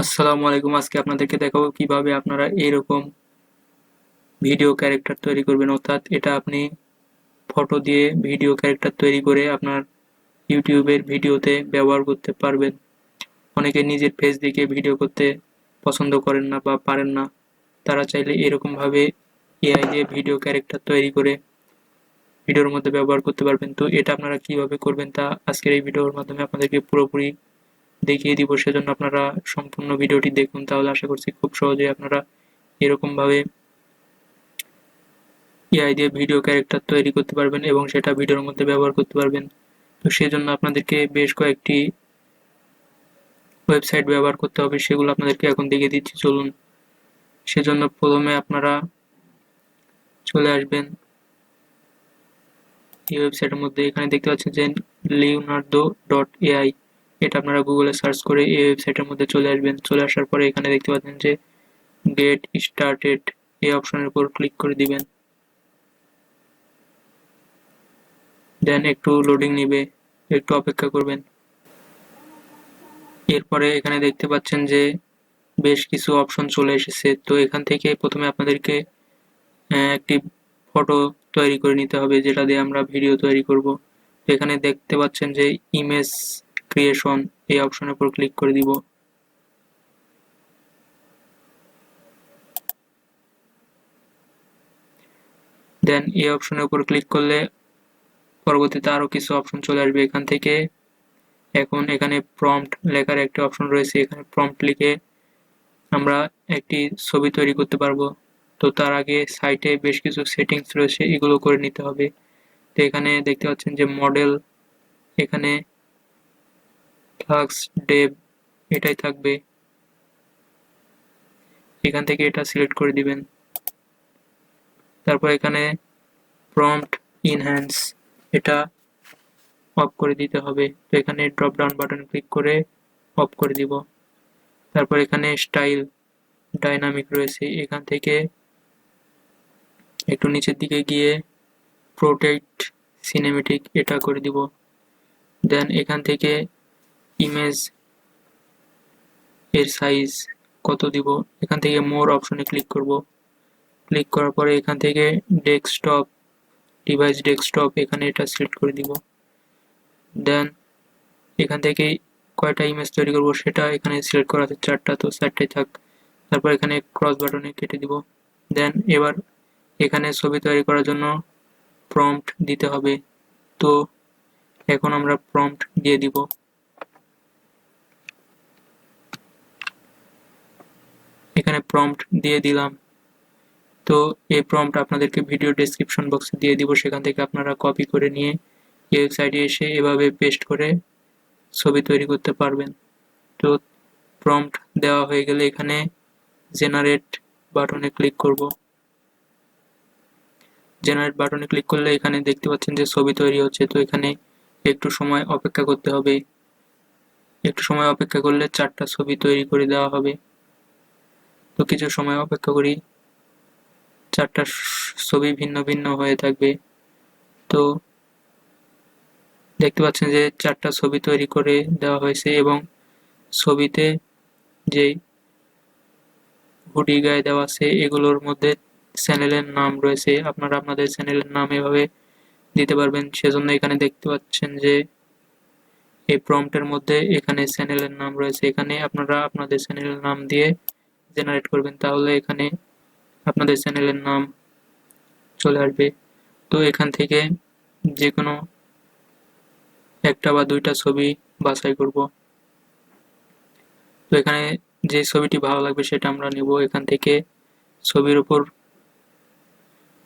আসসালামু আলাইকুম। আজকে আপনাদেরকে দেখাবো কিভাবে আপনারা এরকম ভিডিও ক্যারেক্টার তৈরি করবেন। অর্থাৎ এটা আপনি ফটো দিয়ে ভিডিও ক্যারেক্টার তৈরি করে আপনার ইউটিউবের ভিডিওতে ব্যবহার করতে পারবেন। অনেকে নিজের ফেস দেখে ভিডিও করতে পছন্দ করেন না বা পারেন না। তারা চাইলে এরকমভাবে এআই দিয়ে ভিডিও ক্যারেক্টার তৈরি করে ভিডিওর মধ্যে ব্যবহার করতে পারবেন। তো এটা আপনারা কিভাবে করবেন তা আজকের এই ভিডিওর মাধ্যমে আপনাদেরকে পুরোপুরি দেখিয়ে দিব। সেজন্য আপনারা সম্পূর্ণ ভিডিওটি দেখুন, তাহলে আশা করছি খুব সহজেই আপনারা এরকমভাবে এআই দিয়ে ভিডিও ক্যারেক্টার তৈরি করতে পারবেন এবং সেটা ভিডিওর মধ্যে ব্যবহার করতে পারবেন। তো সেজন্য আপনাদেরকে বেশ কয়েকটি ওয়েবসাইট ব্যবহার করতে হবে, সেগুলো আপনাদেরকে এখন দেখিয়ে দিচ্ছি, চলুন। সেজন্য প্রথমে আপনারা চলে আসবেন এই ওয়েবসাইটের মধ্যে। এখানে দেখতে পাচ্ছেন যে leonardo.ai, এটা আপনারা গুগলে সার্চ করে এই ওয়েবসাইটের মধ্যে চলে আসবেন। চলে আসার পরে এখানে দেখতে পাচ্ছেন যে গেট স্টার্টেড, এই অপশনের উপর ক্লিক করে দিবেন। দেন একটু লোডিং নিবে, একটু অপেক্ষা করবেন। এরপরে এখানে দেখতে পাচ্ছেন যে বেশ কিছু অপশন চলে এসেছে। তো এখান থেকে প্রথমে আপনাদেরকে একটি ফটো তৈরি করে নিতে হবে, যেটা দিয়ে আমরা ভিডিও তৈরি করব। তো এখানে দেখতে পাচ্ছেন যে ইমেজ ক্রিয়েশন, এই অপশনের উপর ক্লিক করে দিব। দেন এই অপশনের উপর ক্লিক করলে পরবর্তীতে আরো কিছু অপশন চলে আসবে। এখান থেকে এখন এখানে প্রম্পট লেখার একটি অপশন রয়েছে, এখানে প্রম্পট লিখে আমরা একটি ছবি তৈরি করতে পারবো। তো তার আগে সাইটে বেশ কিছু সেটিংস রয়েছে, এগুলো করে নিতে হবে। তো এখানে দেখতে পাচ্ছেন যে মডেল, এখানে ফ্লাক্স ডেভ এটাই থাকবে। এখান থেকে এটা সিলেক্ট করে দিবেন। তারপর এখানে প্রম্পট ইনহ্যান্স, এটা অফ করে দিতে হবে। তো এখানে ড্রপ ডাউন বাটন ক্লিক করে অফ করে দিব। তারপর এখানে স্টাইল ডাইনামিক রয়েছে, এখান থেকে একটু নিচের দিকে গিয়ে প্রোটেক্ট সিনেমেটিক এটা করে দিব। দেন এখান থেকে ইমেজ এর সাইজ কত দিব, এখান থেকে মোর অপশনে ক্লিক করব। ক্লিক করার পরে এখান থেকে ডেস্কটপ ডিভাইস ডেস্কটপ, এখানে এটা সিলেক্ট করে দিব। দেন এখান থেকে কয়টা ইমেজ তৈরি করব সেটা এখানে সিলেক্ট করা আছে 4টা, তো 4টাই থাক। তারপর এখানে ক্রস বাটনে কেটে দিব। দেন এবার এখানে ছবি তৈরি করার জন্য প্রম্পট দিতে হবে। তো এখন আমরা প্রম্পট দিয়ে দিব। এখানে প্রম্পট দিয়ে দিলাম। তো এই প্রম্পট আপনাদেরকে ভিডিও ডেসক্রিপশন বক্সে দিয়ে দিব, সেখান থেকে আপনারা কপি করে নিয়ে এই ওয়েবসাইটে এসে এভাবে পেস্ট করে ছবি তৈরি করতে পারবেন। তো প্রম্পট দেওয়া হয়ে গেলে এখানে জেনারেট বাটনে ক্লিক করব। জেনারেট বাটনে ক্লিক করলে এখানে দেখতে পাচ্ছেন যে ছবি তৈরি হচ্ছে। তো এখানে একটু সময় অপেক্ষা করতে হবে। একটু সময় অপেক্ষা করলে 4টা ছবি তৈরি করে দেওয়া হবে। তো কিছু সময় অপেক্ষা করি, 4টা ছবি ভিন্ন ভিন্ন হয়ে থাকবে। তো দেখতে পাচ্ছেন যে 4টা ছবি তৈরি করে দেওয়া হয়েছে এবং ছবিতে যেই হুডি গায়ে দেওয়া আছে এগুলোর মধ্যে চ্যানেলের নাম রয়েছে, আপনারা আপনাদের চ্যানেলের নাম এভাবে দিতে পারবেন। সেজন্য এখানে দেখতে পাচ্ছেন যে এই প্রম্পটের মধ্যে এখানে চ্যানেলের নাম রয়েছে, এখানে আপনারা আপনাদের চ্যানেলের নাম দিয়ে জেনারেট করবেন, তাহলে এখানে আপনাদের চ্যানেলের নাম চলে আসবে। তো এখান থেকে যে কোনো একটা বা দুইটা ছবি বাছাই করব। তো এখানে যে ছবিটি ভালো লাগবে সেটা আমরা নেব। এখান থেকে ছবির উপর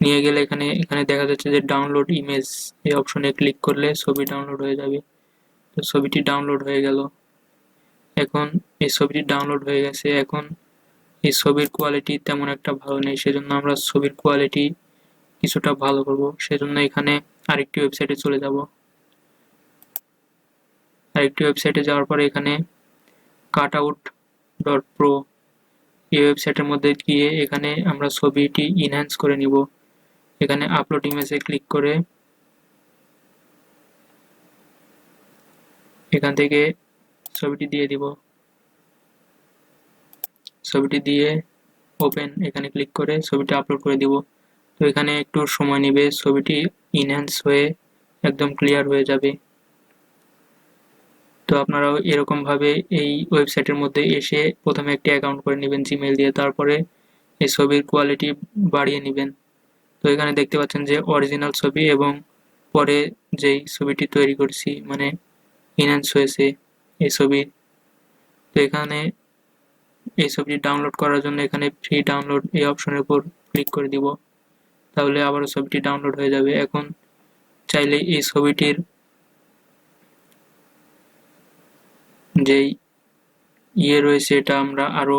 নিয়ে গেলে এখানে এখানে দেখা যাচ্ছে যে ডাউনলোড ইমেজ, এই অপশনে ক্লিক করলে ছবি ডাউনলোড হয়ে যাবে। তো ছবিটি ডাউনলোড হয়ে গেল। এখন এই ছবিটি ডাউনলোড হয়ে গেছে। এখন এই ছবির কোয়ালিটি তেমন একটা ভালো নেই, সেজন্য আমরা ছবির কোয়ালিটি কিছুটা ভালো করব। সেজন্য এখানে আরেকটি ওয়েবসাইটে চলে যাব। আরেকটি ওয়েবসাইটে যাওয়ার পরে এখানে cutout.pro, এই ওয়েবসাইটের মধ্যে গিয়ে এখানে আমরা ছবিটি ইনহ্যান্স করে নিব। এখানে আপলোড ইমেজে ক্লিক করে এখান থেকে ছবিটি দিয়ে দিব। ছবিটি দিয়ে ওপেন এখানে ক্লিক করে ছবিটা আপলোড করে দিব। তো এখানে একটু সময় নেবে, ছবিটি ইনহ্যান্স হয়ে একদম ক্লিয়ার হয়ে যাবে। তো আপনারাও এরকমভাবে এই ওয়েবসাইটের মধ্যে এসে প্রথমে একটি অ্যাকাউন্ট করে নেবেন জিমেইল দিয়ে, তারপরে এই ছবির কোয়ালিটি বাড়িয়ে নেবেন। তো এখানে দেখতে পাচ্ছেন যে অরিজিনাল ছবি এবং পরে যেই ছবিটি তৈরি করছি মানে ইনহ্যান্স হয়েছে এই ছবি। তো এখানে এই ছবিটি ডাউনলোড করার জন্য এখানে ফ্রি ডাউনলোড এই অপশনের উপর ক্লিক করে দিব, তাহলে আবারও ছবিটি ডাউনলোড হয়ে যাবে। এখন চাইলে এই ছবিটির যেই রয়েছে এটা আমরা আরো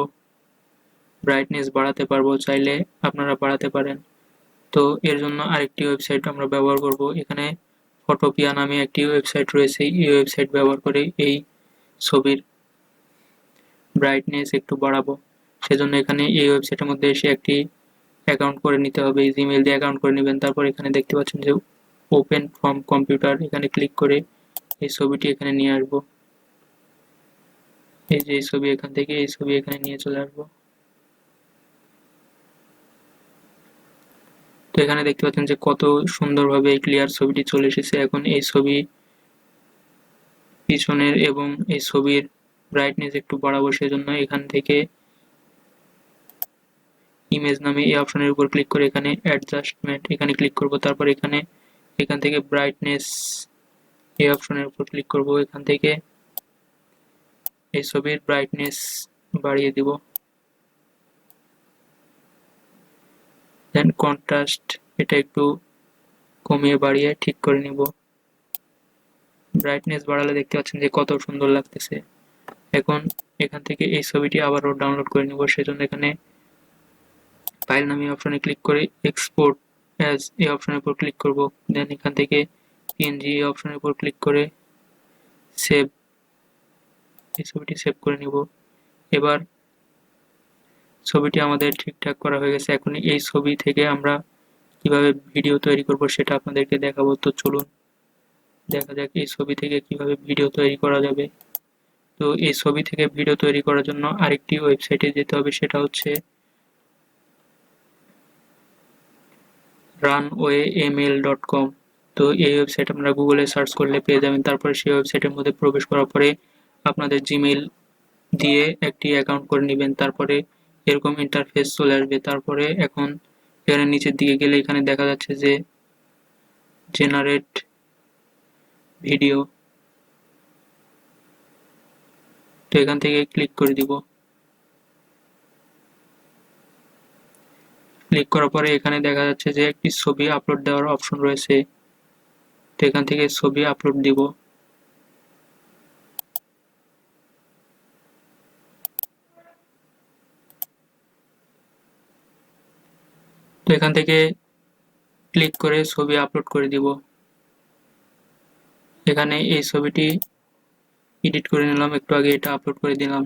ব্রাইটনেস বাড়াতে পারবো, চাইলে আপনারা বাড়াতে পারেন। তো এর জন্য আরেকটি ওয়েবসাইট আমরা ব্যবহার করব। এখানে ফটোপিয়া নামে একটি ওয়েবসাইট রয়েছে, এই ওয়েবসাইট ব্যবহার করে এই ছবির ব্রাইটনেস একটু বাড়াবো। সেজন্য এখানে এই ওয়েবসাইটের মধ্যে এসে একটি অ্যাকাউন্ট করে নিতে হবে, জিমেইল দিয়ে অ্যাকাউন্ট করে নেবেন। তারপর এখানে দেখতে পাচ্ছেন যে ওপেন ফ্রম কম্পিউটার, এখানে ক্লিক করে এই ছবিটি এখানে নিয়ে আসবো। এই যে এই ছবি, এখান থেকে এই ছবি এখানে নিয়ে চলে আসবো। তো এখানে দেখতে পাচ্ছেন যে কত সুন্দরভাবে এই ক্লিয়ার ছবিটি চলে এসেছে। এখন এই ছবি পিছনের এবং এই ছবির ব্রাইটনেস একটু বাড়াবো, সেজন্য এখান থেকে ইমেজ নামে এই অপশনের উপর ক্লিক করে এখানে অ্যাডজাস্টমেন্ট এখানে ক্লিক করব। তারপর এখান থেকে ব্রাইটনেস এই অপশনের উপর ক্লিক করব, এখান থেকে এই ছবির ব্রাইটনেস বাড়িয়ে দিব। দেন কন্ট্রাস্ট এটা একটু কমিয়ে বাড়িয়ে ঠিক করে নিব। ব্রাইটনেস বাড়ালে দেখতে পাচ্ছেন যে কত সুন্দর লাগতেছে। এখন এখান থেকে এই ছবিটি আবারও ডাউনলোড করে নিব, সেজন্য এখানে ফাইল নামে অপশনে ক্লিক করে এক্সপোর্ট অ্যাজ এই অপশনের উপর ক্লিক করব। দেন এখান থেকে পিএনজি এই অপশনের উপর ক্লিক করে সেভ, এই ছবিটি সেভ করে নিব। এবার ছবিটি আমাদের ঠিকঠাক করা হয়ে গেছে। এখন এই ছবি থেকে আমরা কিভাবে ভিডিও তৈরি করব সেটা আপনাদেরকে দেখাবো। তো চলুন দেখা যাক এই ছবি থেকে কিভাবে ভিডিও তৈরি করা যাবে। তো এই ছবি থেকে ভিডিও তৈরি করার জন্য আরেকটি ওয়েবসাইটে যেতে হবে, সেটা হচ্ছে runwayml.com। তো এই ওয়েবসাইট আপনারা গুগলে সার্চ করলে পেয়ে যাবেন। তারপরে সেই ওয়েবসাইটের মধ্যে প্রবেশ করার পরে আপনাদের জিমেইল দিয়ে একটি অ্যাকাউন্ট করে নেবেন। তারপরে এরকম ইন্টারফেস চলে আসবে। তারপরে এখন এখানে নিচের দিকে গেলে এখানে দেখা যাচ্ছে যে জেনারেট ভিডিও, তো এখান থেকে ক্লিক করে দিব। ক্লিক করার পরে এখানে দেখা যাচ্ছে যে একটি ছবি আপলোড দেওয়ার অপশন রয়েছে, তো এখান থেকে ছবি আপলোড দিব। তো এখান থেকে ক্লিক করে ছবি আপলোড করে দিব। এখানে এই ছবিটি এডিট করে নিলাম, একটু আগে এটা আপলোড করে দিলাম।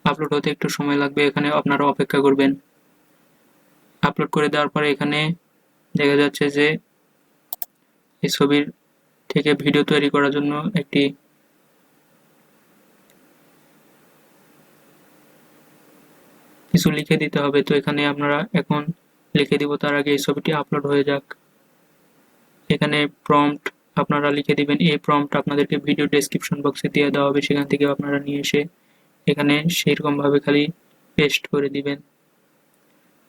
আপলোড হতে একটু সময় লাগবে, এখানে আপনারা অপেক্ষা করবেন। আপলোড করে দেওয়ার পরে এখানে দেখা যাচ্ছে যে এই ছবির থেকে ভিডিও তৈরি করার জন্য একটি কিছু লিখে দিতে হবে। তো এখানে আপনারা এখন লিখে দিব, তার আগে এই ছবিটি আপলোড হয়ে যাক। এখানে প্রম্পট আপনারা লিখে দিবেন। এই প্রম্পট আপনাদেরকে ভিডিও ডেসক্রিপশন বক্সে দিয়ে দেওয়া হবে, সেখান থেকে আপনারা নিয়ে এসে এখানে সেরকম ভাবে খালি পেস্ট করে দিবেন।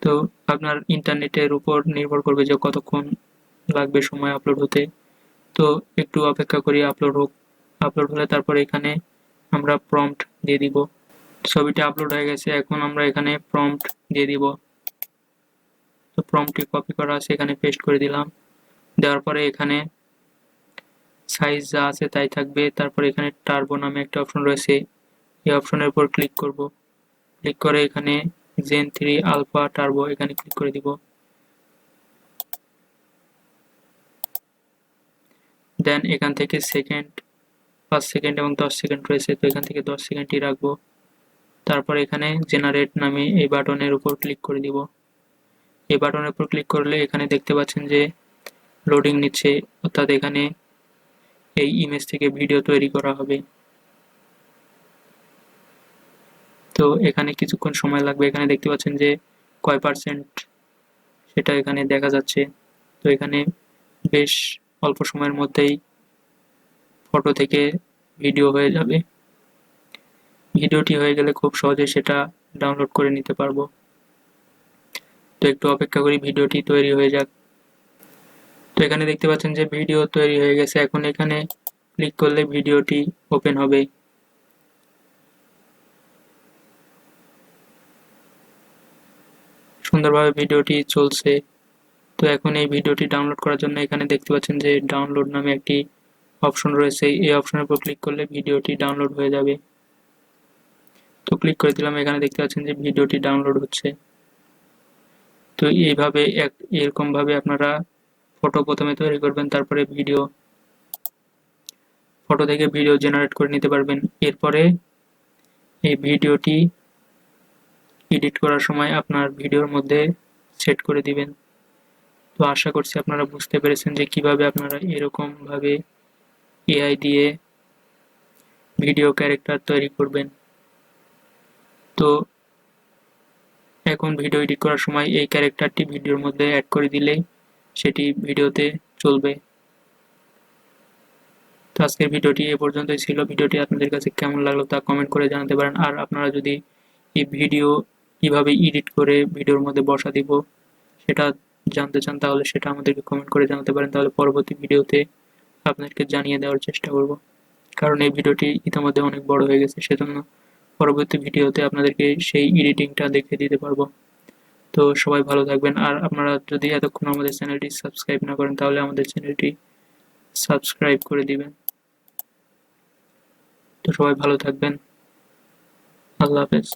তো আপনার ইন্টারনেটের উপর নির্ভর করবে যে কতক্ষণ লাগবে সময় আপলোড হতে। তো একটু অপেক্ষা করি আপলোড হোক। আপলোড হলে তারপরে এখানে আমরা প্রম্পট দিয়ে দিব। ছবিটি আপলোড হয়ে গেছে, এখন আমরা এখানে প্রম্পট দিয়ে দিব। তো প্রম্পটটি কপি করা আছে, এখানে পেস্ট করে দিলাম। দেওয়ার পরে এখানে সাইজ যা আছে তাই থাকবে। তারপরে এখানে টার্বো নামে একটা অপশন রয়েছে, এই অপশনের উপর ক্লিক করব। ক্লিক করে এখানে জেন 3 আলফা টার্বো এখানে ক্লিক করে দিব। দেন এখান থেকে সেকেন্ড 5 সেকেন্ড এবং 10 সেকেন্ড রয়েছে, তো এখান থেকে 10 সেকেন্ডই রাখবো। তারপর এখানে জেনারেট নামে এই বাটনের উপর ক্লিক করে দিব। এই বাটনের উপর ক্লিক করলে এখানে দেখতে পাচ্ছেন যে লোডিং নিচ্ছে, অর্থাৎ এখানে এই ইমেজ থেকে ভিডিও তৈরি করা হবে। তো তো এখানে কিছুক্ষণ সময় লাগবে। এখানে দেখতে পাচ্ছেন যে কয় পার্সেন্ট সেটা এখানে দেখা যাচ্ছে। তো এখানে বেশ অল্প সময়ের মধ্যেই ফটো থেকে ভিডিও হয়ে যাবে। ভিডিওটি হয়ে গেলে খুব সহজে সেটা ডাউনলোড করে নিতে পারবো। তো একটু অপেক্ষা করি ভিডিওটি তৈরি হয়ে যাক। তো এখানে দেখতে পাচ্ছেন যে ভিডিও তৈরি হয়ে গেছে। এখন এখানে ক্লিক করলে ভিডিওটি ওপেন হবে। সুন্দরভাবে ভিডিওটি চলছে। তো এখন এই ভিডিওটি ডাউনলোড করার জন্য এখানে দেখতে পাচ্ছেন যে ডাউনলোড নামে একটি অপশন রয়েছে। এই অপশনের উপর ক্লিক করলে ভিডিওটি ডাউনলোড হয়ে যাবে। তো ক্লিক করে দিলাম। এখানে দেখতে পাচ্ছেন যে ভিডিওটি ডাউনলোড হচ্ছে। তো এইভাবে এরকম ভাবে আপনারা ফটো প্রথমে তৈরি করবেন, তারপরে ফটো থেকে ভিডিও জেনারেট করে নিতে পারবেন। এরপরে এই ভিডিওটি এডিট করার সময় আপনার ভিডিওর মধ্যে সেট করে দিবেন। তো আশা করছি আপনারা বুঝতে পেরেছেন যে কিভাবে আপনারা এরকম ভাবে এআই দিয়ে ভিডিও ক্যারেক্টার তৈরি করবেন। তো এখন ভিডিও এডিট করার সময় এই ক্যারেক্টারটি ভিডিওর মধ্যে অ্যাড করে দিলেই সেটি ভিডিওতে চলবে। তো আজকের ভিডিওটি এ পর্যন্তই ছিল। ভিডিওটি আপনাদের কাছে কেমন লাগলো তা কমেন্ট করে জানাতে পারেন। আর আপনারা যদি এই ভিডিও কিভাবে এডিট করে ভিডিওর মধ্যে বসা দিব সেটা জানতে চান, তাহলে সেটা আমাদেরকে কমেন্ট করে জানাতে পারেন। তাহলে পরবর্তী ভিডিওতে আপনাদেরকে জানিয়ে দেওয়ার চেষ্টা করব। কারণ এই ভিডিওটি ইতিমধ্যে অনেক বড় হয়ে গেছে, সেজন্য পরবর্তী ভিডিওতে আপনাদেরকে সেই এডিটিংটা দেখিয়ে দিতে পারবো। তো সবাই ভালো থাকবেন। আর আপনারা যদি এতক্ষণ আমাদের চ্যানেলটি সাবস্ক্রাইব না করেন তাহলে আমাদের চ্যানেলটি সাবস্ক্রাইব করে দিবেন। তো সবাই ভালো থাকবেন। আল্লাহ হাফেজ।